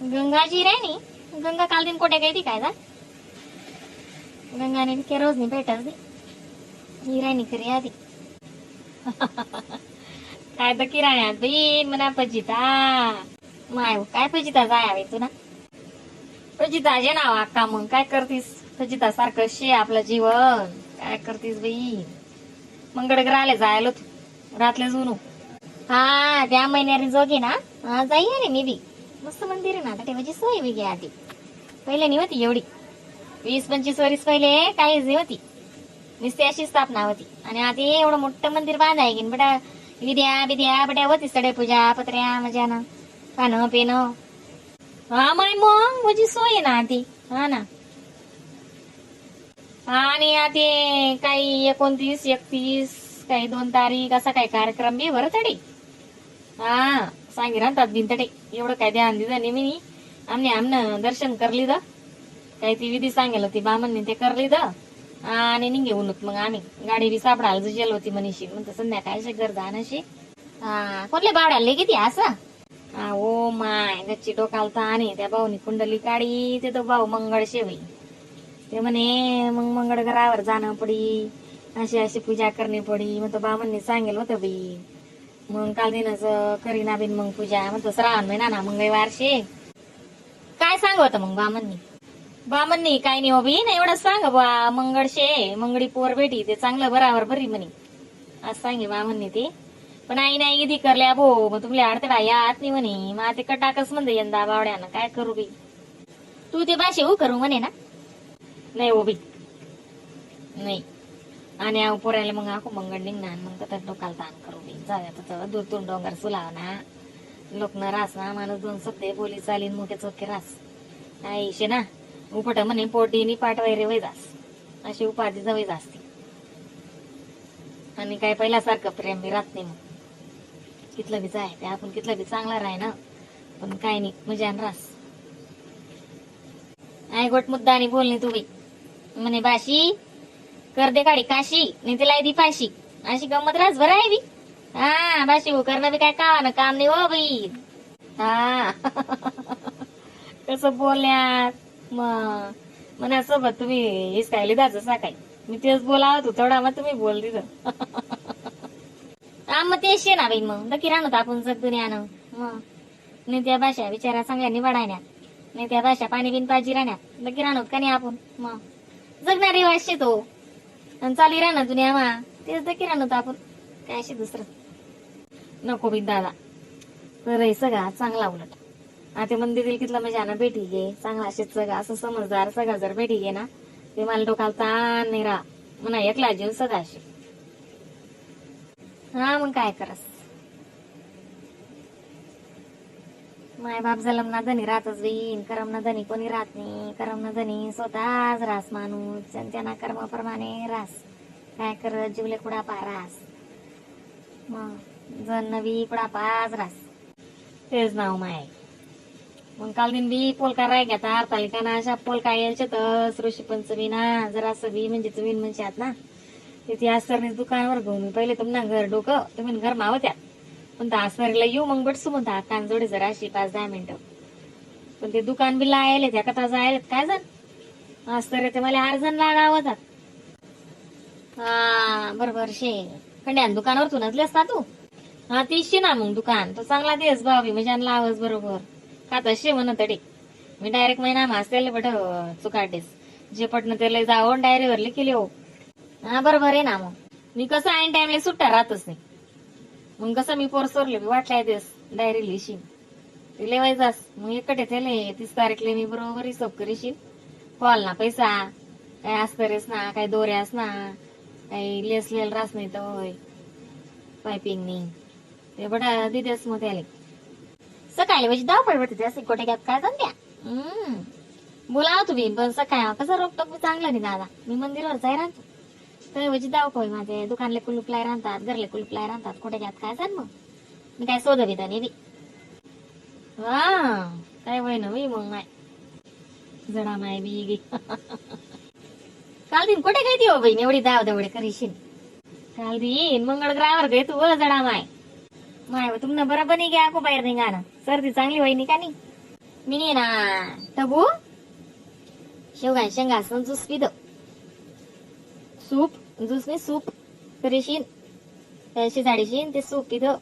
गंगाजी राणी गंगा काल दिन कोटे गई थी काय जा गंगाने के रोज नहीं भेटत दी ही राणी खरी आधी काय तर किराण्यात बाई मना पजिता माय काय पजिता जाय तुला पजिता जे नाव अक्का मग काय करतीस पजिता सारखं शे आपलं जीवन काय करतीस बाई मंगळग्र आले जायला तू रातले जुनू हा त्या महिन्यारी जोगी ना जाई रे मी बी मस्त मंदिर आहे ना आता ठेवायची सोय वेगळी आधी पहिले नाही होती एवढी 20-25 वर्ष पहिले काहीच नाही होती नुसती अशी स्थापना होती आणि आता एवढं मोठं मंदिर बांधाय घेईन बटा विद्या बिद्या बट्या होती सडे पूजा पत्र्या मजा ना खाणं पिणं हा माय मग माझी सोय आहे ना ती हा ना आणि आता काही 29-31 काही 2 तारीख असा काही कार्यक्रम बी भर तडे हा सांगी राहतात बिन तडे एवढं काय ध्यान दिलं नाही मी आमने आमनं दर्शन करली द काही ती विधी सांगेल होती बामणने ते करली द आणि निघेऊन मग आम्ही गाडी बी सापडायला गेलो होती मनीषी म्हणतो संध्याकाळचे घर जाणशी हा कोणले बावड्याले किती असं ओ माय गच्ची डोकालता आणि त्या भाऊनी कुंडली काढी ते तो भाऊ मंगळ शेवई ते म्हणे मग मंगळ घरावर जाणं पडी अशी अशी पूजा करणे पडी मग तो बामणने सांगेल होतं बाई मग काल दिनच करीना बिन मग पूजा म्हणतो श्रावण महिना ना मंगळवार शे काय सांगत मग बामणनी काय नाही हो बी नाही एवढं सांग बा मंगळ शे मंगळी पोर बेटी ते चांगलं बराबर बरी म्हणे आज सांगे बामणनी ते पण आई नाही इदी करल्या भो मग तुमल्या अडथळा यात नाही म्हणे मग ते कटाकच म्हणते यंदा बावड्यानं काय करू बी तू ते भाषे हो करू म्हणे ना नाही हो बी नाही आणि पोरायला मग आखो मंगळ निघणार मग तर डोकाला ताण करू बी जाऊया दूरतून डोंगर सुलाव ना लोक न रास ना माणूस 2 शब्द बोली चालीन मोठे चोखे रास आईशे ना उपट म्हणे पोटीनी पाठवायरे वय जास अशी उपाधी जवळ जास्ती आणि काय पहिल्यासारखं प्रेम बी राहत नाही मग कितलं बी जाय ते आपण कितलं बी चांगला राह ना पण काय नाही मजा रास आई गोट मुद्दा आणि बोलणे तू बी म्हणे बाशी कर दे काढी काशी नाही तिला दी फाशी अशी गंमत रास बरं आहे बी हा बाशी हो करणं बी काय कावा काम नाही हो बाई हा कसं बोलण्यात मनासोबत तुम्ही हिसकायला जायचं सकाळी मी तेच बोलावं तू तेवढा मग तुम्ही बोल तिथं हा मग तेच शे ना बाई मग नक्की राहणार होतं आपण जग दुनियानं मग नाही त्या भाषा विचारा चांगल्यानी वाढायण्यात नाही त्या भाषा पाणी बिन पाजी राहण्यात नक्की राहणार का नाही आपण मग जगणारी वाशे तो आणि चाली राहणार दुनिया मा तेच नक्की राहणार होतं आपण काय असे दुसरं नको बी दादा तर सगळा चांगला उलट आता मंदिर कितला मजा ना भेटी गे चांगला असेच सगळं असं समजदार सगळं जर भेटी गे ना ते मला डोकाला ताण नाही राहा म्हणा एकला जीव सगळा असे हा मग काय करस माय बाप जलम ना धनी राहतच येईन करम ना धनी कोणी राहत नाही करम ना धनी स्वतःच रास माणूस त्यांच्या कर्माप्रमाणे रास काय करत जीवले कुडा पा रास मग जण नवी कुडा पाच रास तेच नाव माय मग काल दिन बी पोलका राय घेता हरतालिका ना अशा पोलका यायच्या तर ऋषी पंचमी ना जरा असं बी म्हणजे तुम्ही म्हणशात ना तिथे आसरने दुकानावर घेऊन पहिले तुमना घर डोकं तुम्ही घर मावत्या पण आसरीला येऊ मग बटसू म्हणता कान जोडे जरा अशी 5-10 मिनिटं पण ते दुकान बी लायले त्या कथा जायला काय जण आसर ते मला 8 जण लागावं हा बरोबर शे खंड्यान दुकानावर तू नसलेस ना तू हा 30 ना मग दुकान तो चांगला देस भावी म्हणजे लावस बरोबर का तसे म्हणत अडे मी डायरेक्ट महिना मासले बट चुकाटेस जे पटन त्याला जावं डायरीवरले केले हो हा बरोबर आहे ना मग मी कसं ऐन टाइमला सुट्टा राहतच नाही मग कसं मी पोर सोरले मी वाटलाय देस डायरी लिहिशील ते लेवायचास मग एकटे त्याले 30 तारीखले मी बरोबर हिशोब करीशील कॉल ना पैसा काय असतरेस ना काय दोऱ्यास ना काही लेसलेल रास नाही तर होय पायपिंग नाही ते बडा दिदेस मग त्याले सकाळी म्हणजे धावपळ भेटते असं कोटे घ्यात काय द्या बोलाव तुम्ही पण सकाळी कसं रोखटोक मी चांगलं नाही दादा मी मंदिरावर जाय राहतो तर म्हणजे धावपळ माझे दुकानले कुलूपलाय राहतात घरले कुलूपलाय राहतात कोटे घ्यात काय सांग मग मी काय शोधवी तर बी हा काय वय ना मी मग माय जडा माय बी गे काल दिन कोटे काय ती हो बहीण एवढी दाव दवडे करीशील काल दिन मंगळग्रहावर गे तू जडा माय माय तुमनं बरोबर नाही घ्या को बाहेर निघा ना सर्दी चांगली वहिनी का नाही मी नाही ना टबू शेवगा शेंगा असं ज्यूस पितो सूप ज्यूस नाही सूप करेशीन त्याशी झाडीशीन ते सूप पितो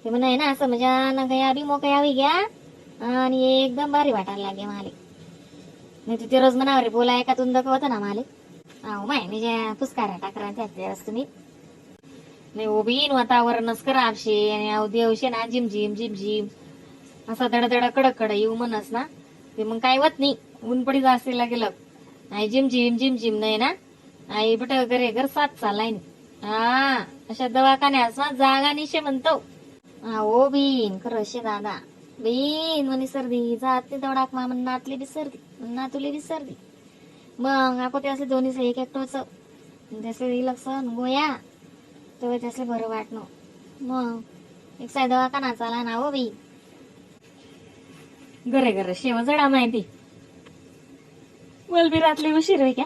ते म्हण आहे ना असं म्हणजे ना काही बी मोकळी आवी घ्या आणि एकदम भारी वाटायला लागे माले नाही तू ते रोज मनावर बोलाय का तुम दाखवत ना माले अहो माय म्हणजे पुस्कारा टाकरा त्याच तुम्ही नाही ओबीन वातावरणच खराब शे आणि अहो देवशे ना जिम जिम जिम जिम असं दडदड कडक कड येऊ म्हणस ना ते मग काय होत नाही ऊन पडी जास्त गेलं आई जिम जिम जिम जिम नाही ना आई बट घरे घर साथ चाललाय हा अशा दवाखान्यात जागा निशे म्हणतो हो बीन खरं शे दादा बीन म्हणे सर्दी जात नाही तेवढा मामन नातली बी सर्दी नातुली बी सर्दी मग आपण ते असले दोन्ही एक एकटोच त्याचे इलक्षण गोया तेव्हा त्याचे बरं वाटणं मग एक साय दवाखाना चाला ना हो बी घरे घरे शेव जडा माहिती मला बी रात्री उशीर होई क्या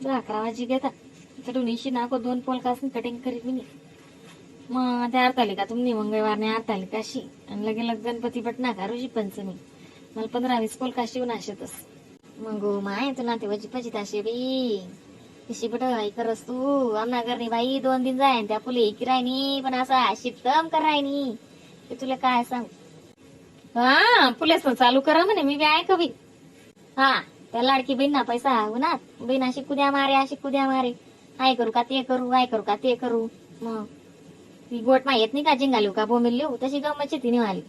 11 वाजी घेतात चढून इशी नाको 2 पोलकास कटिंग करीत मी मग त्या हरतालिका तुम्ही मंगळवारने हरतालिकाशी आणि लगे लग गणपती पटना का रोजी पंचमी मला 15-20 पोलका शिवून आशेतस मग माय तुला ते वजी पचित असे बी कशी बट आई करस तू आमना घरनी बाई 2 दिन जाय त्या फुले किरायनी पण असा शिपतम करायनी ते तुला काय सांग हा पुलेस चालू करा म्हणे मी बी ऐकवी हा त्या लाडकी बहीण ना पैसा उन्हात बहीण अशी कुद्या मारे काय करू का ते करू काय करू का ते करू मग ती गोट मा येत नाही का जिंगालिव का बोंबील लिहू तशी गमत ती निवाली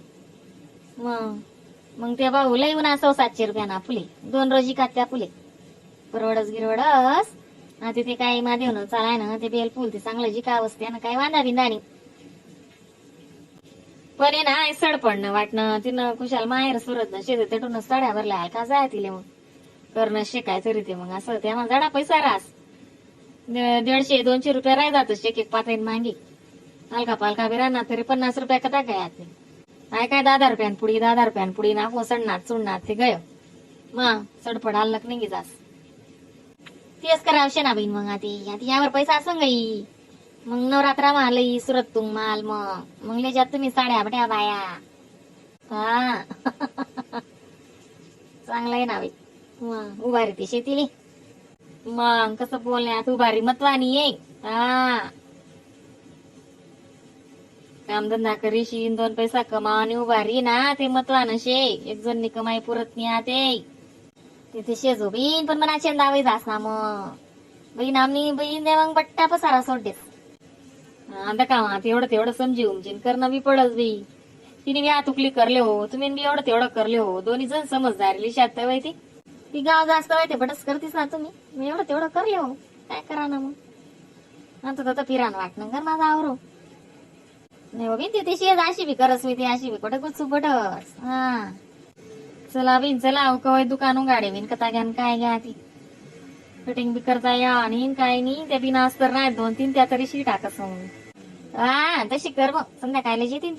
मग त्या भाऊ लई उन्हा 700 रुपयाना फुले 2 रोजी का त्या फुले परवडस गिरवडस आता ते काय महादेव न चालाय ना ते बेल फुल ते चांगलं जिका असते ना काय वांदा बिंदानी पण आहे ना सड पडणं वाटणं तिनं कुशाल माहेर सुरत ना शेत तेटूनच साड्या भरल्या का जाय तिले मग करणं शिकाय तरी ते मग असं त्या झाडा पैसा रास 150-200 रुपये राय जात एक पाताईन मागे हलका पालका बी राहणार तरी 50 रुपये कदा काय काय 10 रुपयान पुडी ना सडणार चुडणार ते गय मग सडपड हल्लक नाही जास तेच करावशे ना बहीण मग आता यावर पैसा असं गाई मग नवरात्रा मालई सुरत तुंग माल मग लेजात तुम्ही साड्या बट्या बाया हा चांगलं आहे ना बाई मग उभारी ती शेतीली मग कसं बोलण्यात उभारी मतवानी ये हा कामधंदा करीशीन 2 पैसा कमावणी उभारी ना ते मतवान शे एक जणनी कमाई पुरत नाही आते तिथे शेजो बीन पण मना चेंदावाई जास ना मग बहीण आमनी बहीण दे मग बट्टा पसारा सोडतेस आता का तेवढं समजी उमजीन करणं बी पडस बी तिने बी आतुकली करले हो तुम्ही बी एवढं तेवढं करले हो दोन्ही जण समजदार लिशात वय ती गाव जास्त वय ते बटस करतीस ना तुम्ही मी एवढं तेवढं करले हो काय करा ना मग आता तर फिरान वाटणं कर माझा आवरो नाही हो बी ती शेज अशी बी करस मी ती अशी बी कुठे गुच्चू बटस हा चला बिन चला कवाय दुकान गाडे बिन कथा घ्यान काय घ्या ती कटिंग बी करता या आणि काय नाही त्या बिना अस्तर नाही 2-3 त्या तरी शी टाकस हा तशी कर मग संध्याकाळला येतील